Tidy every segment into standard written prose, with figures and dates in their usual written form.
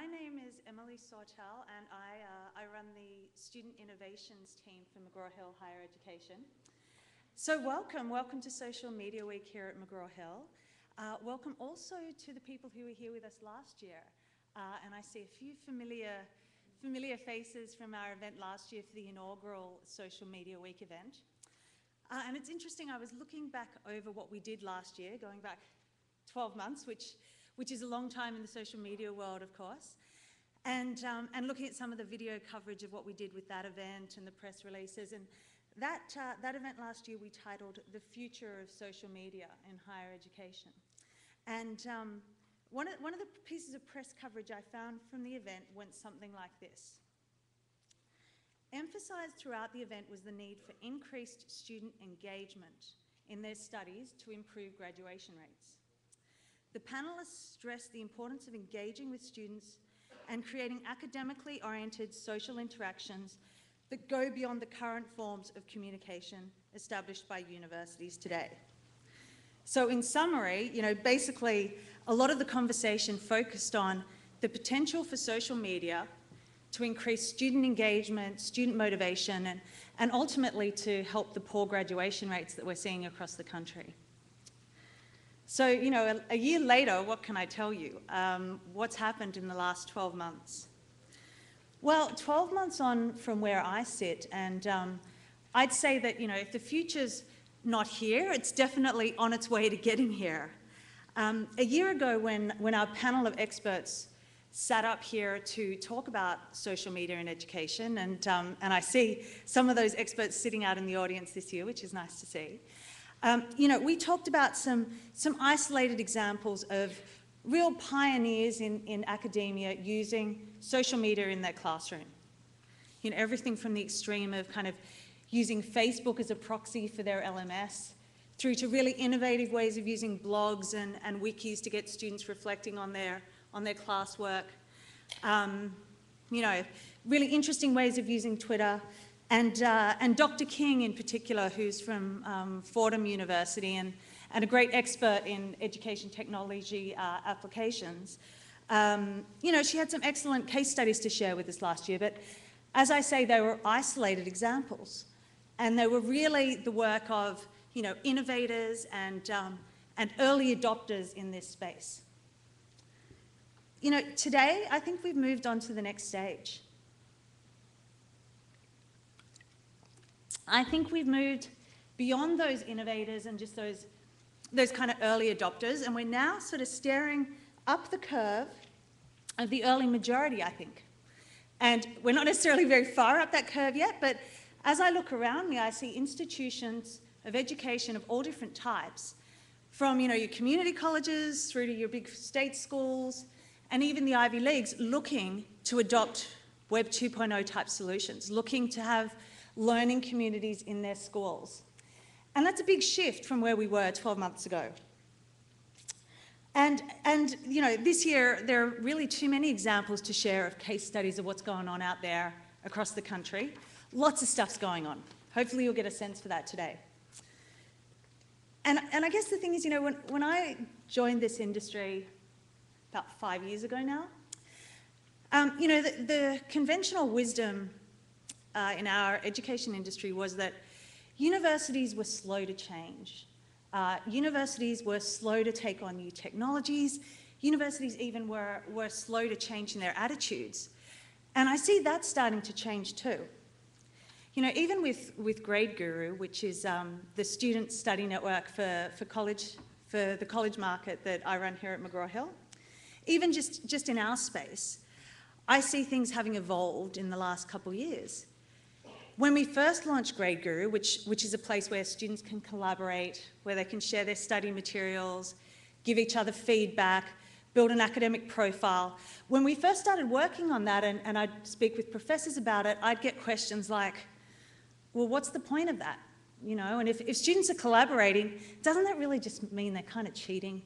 My name is Emily Sawtell, and I run the Student Innovations team for McGraw-Hill Higher Education. So welcome to Social Media Week here at McGraw-Hill. Welcome also to the people who were here with us last year. And I see a few familiar faces from our event last year for the inaugural Social Media Week event. And it's interesting, I was looking back over what we did last year, going back 12 months, which is a long time in the social media world, of course, and looking at some of the video coverage of what we did with that event and the press releases. And that event last year we titled "The Future of Social Media in Higher Education." And one of the pieces of press coverage I found from the event went something like this. Emphasized throughout the event was the need for increased student engagement in their studies to improve graduation rates. The panelists stressed the importance of engaging with students and creating academically oriented social interactions that go beyond the current forms of communication established by universities today. So in summary, basically a lot of the conversation focused on the potential for social media to increase student engagement, student motivation, and ultimately to help the poor graduation rates that we're seeing across the country. So, a year later, what can I tell you? What's happened in the last 12 months? Well, 12 months on from where I sit, and I'd say that, if the future's not here, it's definitely on its way to getting here. A year ago, when our panel of experts sat up here to talk about social media in education, and I see some of those experts sitting out in the audience this year, which is nice to see. We talked about some isolated examples of real pioneers in academia using social media in their classroom. Everything from the extreme of kind of using Facebook as a proxy for their LMS, through to really innovative ways of using blogs and wikis to get students reflecting on their classwork. Really interesting ways of using Twitter. And Dr. King in particular, who's from Fordham University and a great expert in education technology applications. She had some excellent case studies to share with us last year, but as I say, they were isolated examples. And they were really the work of, innovators and early adopters in this space. Today, I think we've moved on to the next stage. I think we've moved beyond those innovators and just those kind of early adopters, and we're now sort of staring up the curve of the early majority, I think. And we're not necessarily very far up that curve yet, but as I look around me, I see institutions of education of all different types, from your community colleges through to your big state schools, and even the Ivy Leagues, looking to adopt Web 2.0 type solutions, looking to have learning communities in their schools. And that's a big shift from where we were 12 months ago. And this year, there are really too many examples to share of case studies of what's going on out there across the country. Lots of stuff's going on. Hopefully you'll get a sense for that today. And I guess the thing is, when I joined this industry about 5 years ago now, the conventional wisdom in our education industry was that universities were slow to change. Universities were slow to take on new technologies. Universities even were slow to change in their attitudes. And I see that starting to change too. Even with GradeGuru, which is the student study network for the college market that I run here at McGraw-Hill, even just in our space, I see things having evolved in the last couple of years. When we first launched GradeGuru, which is a place where students can collaborate, where they can share their study materials, give each other feedback, build an academic profile. When we first started working on that, and I'd speak with professors about it, I'd get questions like, well, what's the point of that? And if students are collaborating, doesn't that really just mean they're kind of cheating?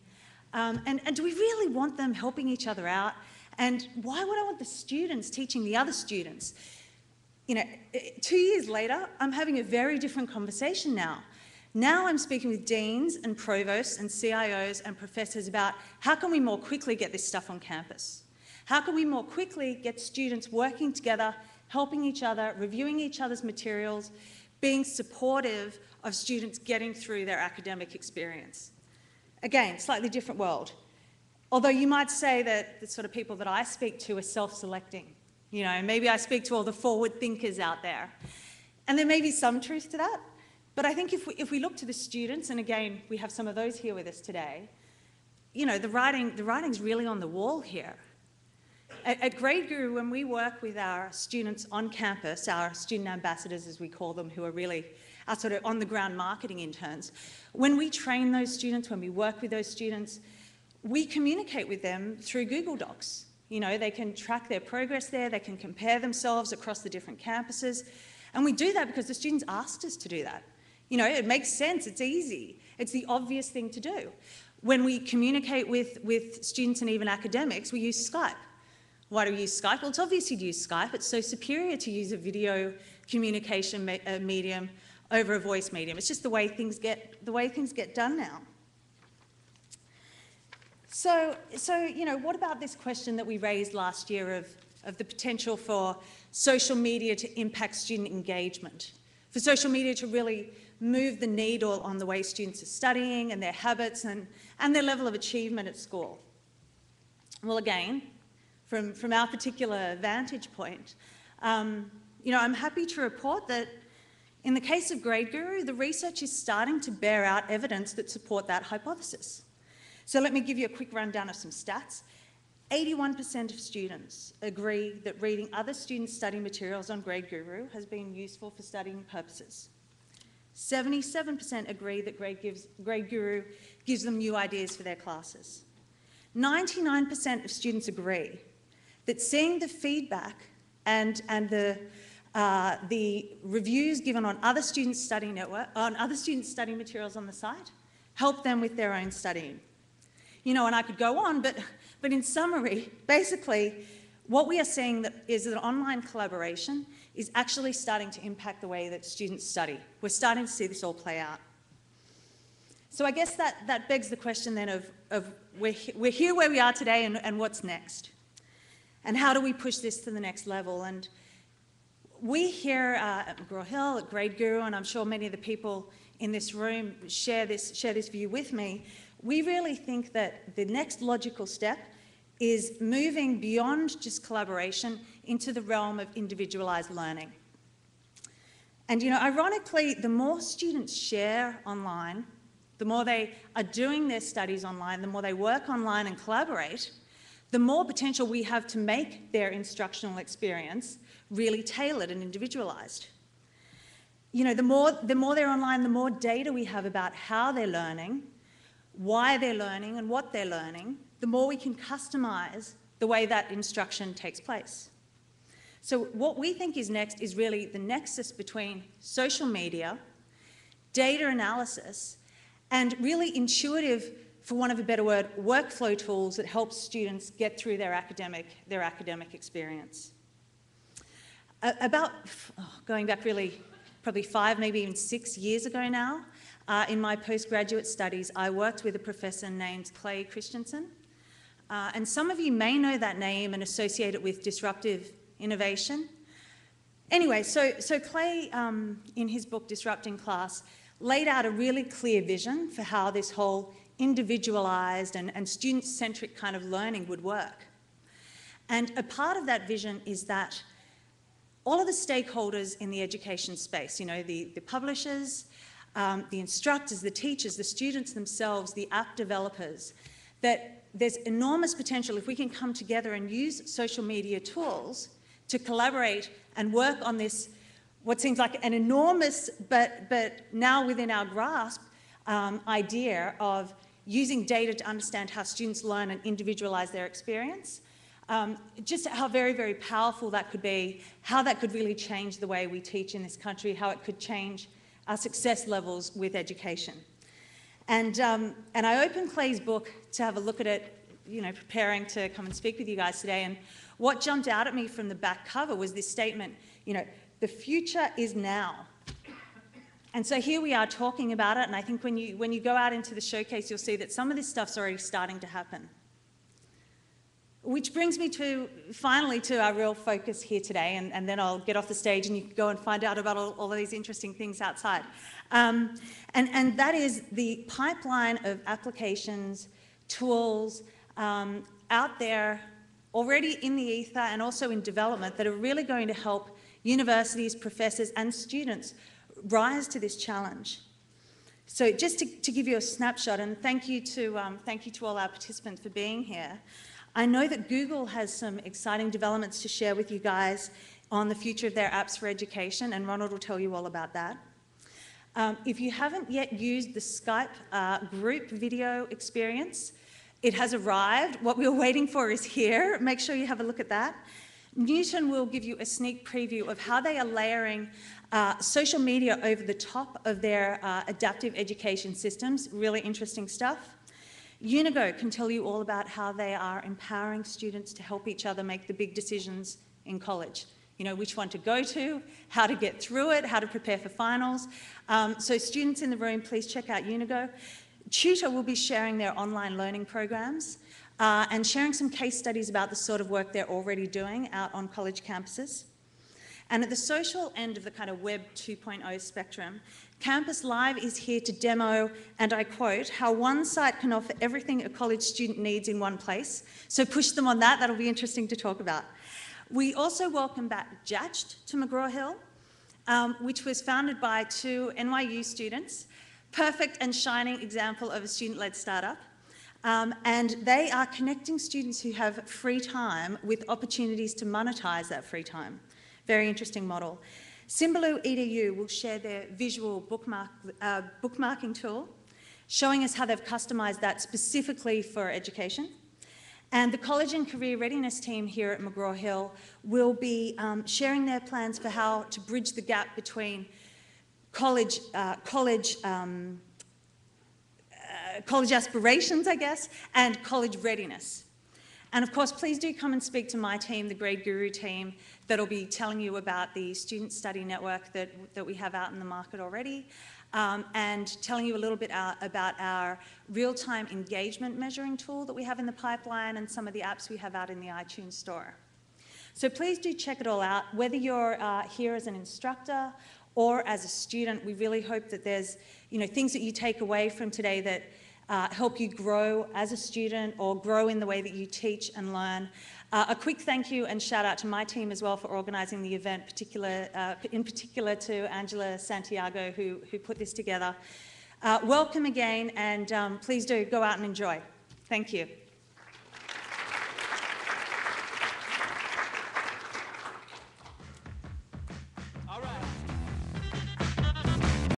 And do we really want them helping each other out? And why would I want the students teaching the other students? 2 years later, I'm having a very different conversation now. Now I'm speaking with deans and provosts and CIOs and professors about how can we more quickly get this stuff on campus? How can we more quickly get students working together, helping each other, reviewing each other's materials, being supportive of students getting through their academic experience? Again, slightly different world. Although you might say that the sort of people that I speak to are self-selecting. You know, maybe I speak to all the forward thinkers out there. And there may be some truth to that. But I think if we look to the students, and again, we have some of those here with us today, you know, the writing's really on the wall here. At GradeGuru, when we work with our students on campus, our student ambassadors, as we call them, who are really our sort of on-the-ground marketing interns, when we train those students, when we work with those students, we communicate with them through Google Docs. You know, they can track their progress there, they can compare themselves across the different campuses, and we do that because the students asked us to do that. You know, it makes sense, it's easy, it's the obvious thing to do. When we communicate with students and even academics, we use Skype. Why do we use Skype? Well, it's obvious you'd use Skype. It's so superior to use a video communication medium over a voice medium. It's just the way things get done now. So you know, what about this question that we raised last year of the potential for social media to impact student engagement, for social media to really move the needle on the way students are studying and their habits and their level of achievement at school? Well, again, from our particular vantage point, you know, I'm happy to report that in the case of GradeGuru, the research is starting to bear out evidence that support that hypothesis. So let me give you a quick rundown of some stats. 81% of students agree that reading other students' study materials on GradeGuru has been useful for studying purposes. 77% agree that GradeGuru gives them new ideas for their classes. 99% of students agree that seeing the feedback and the reviews given on other students' study materials on the site help them with their own studying. You know, and I could go on, but in summary, basically, what we are seeing is that online collaboration is actually starting to impact the way that students study. We're starting to see this all play out. So I guess that begs the question then of we're here where we are today, and what's next? And how do we push this to the next level? And we here at McGraw-Hill, at GradeGuru, and I'm sure many of the people in this room share this view with me, we really think that the next logical step is moving beyond just collaboration into the realm of individualized learning. And you know, ironically, the more students share online, the more they are doing their studies online, the more they work online and collaborate, the more potential we have to make their instructional experience really tailored and individualized. You know, the more they're online, the more data we have about how they're learning, why they're learning and what they're learning, the more we can customize the way that instruction takes place. So what we think is next is really the nexus between social media, data analysis, and really intuitive, for want of a better word, workflow tools that help students get through their academic experience. Going back really, probably 5, maybe even 6 years ago now, in my postgraduate studies, I worked with a professor named Clay Christensen. And some of you may know that name and associate it with disruptive innovation. Anyway, so Clay, in his book, Disrupting Class, laid out a really clear vision for how this whole individualized and student-centric kind of learning would work. And a part of that vision is that all of the stakeholders in the education space, you know, the publishers, the instructors, the teachers, the students themselves, the app developers, that there's enormous potential if we can come together and use social media tools to collaborate and work on this, what seems like an enormous, but now within our grasp, idea of using data to understand how students learn and individualize their experience. Just how very, very powerful that could be, how that could really change the way we teach in this country, how it could change our success levels with education. And I opened Clay's book to have a look at it, you know, preparing to come and speak with you guys today. And what jumped out at me from the back cover was this statement, you know, the future is now. And so here we are talking about it, and I think when you go out into the showcase, you'll see that some of this stuff's already starting to happen. Which brings me finally to our real focus here today, and then I'll get off the stage and you can go and find out about all of these interesting things outside. And that is the pipeline of applications, tools out there already in the ether and also in development that are really going to help universities, professors and students rise to this challenge. So just to give you a snapshot, and thank you to all our participants for being here. I know that Google has some exciting developments to share with you guys on the future of their apps for education, and Ronald will tell you all about that. If you haven't yet used the Skype group video experience, it has arrived. What we were waiting for is here. Make sure you have a look at that. Newton will give you a sneak preview of how they are layering social media over the top of their adaptive education systems. Really interesting stuff. Unigo can tell you all about how they are empowering students to help each other make the big decisions in college. You know, which one to go to, how to get through it, how to prepare for finals. So students in the room, please check out Unigo. Tutor will be sharing their online learning programs and sharing some case studies about the sort of work they're already doing out on college campuses. And at the social end of the kind of Web 2.0 spectrum, Campus Live is here to demo, and I quote, how one site can offer everything a college student needs in one place. So push them on that, that'll be interesting to talk about. We also welcome back Jatched to McGraw-Hill, which was founded by 2 NYU students. Perfect and shining example of a student-led startup. And they are connecting students who have free time with opportunities to monetize that free time. Very interesting model. Symbaloo EDU will share their visual bookmarking tool, showing us how they've customized that specifically for education. And the college and career readiness team here at McGraw-Hill will be sharing their plans for how to bridge the gap between college aspirations, I guess, and college readiness. And of course, please do come and speak to my team, the GradeGuru team, that'll be telling you about the student study network that we have out in the market already, and telling you a little bit about our real-time engagement measuring tool that we have in the pipeline and some of the apps we have out in the iTunes store. So please do check it all out. Whether you're here as an instructor or as a student, we really hope that there's things that you take away from today that help you grow as a student or grow in the way that you teach and learn. A quick thank you and shout out to my team as well for organizing the event, in particular to Angela Santiago who put this together. Welcome again, and please do go out and enjoy. Thank you.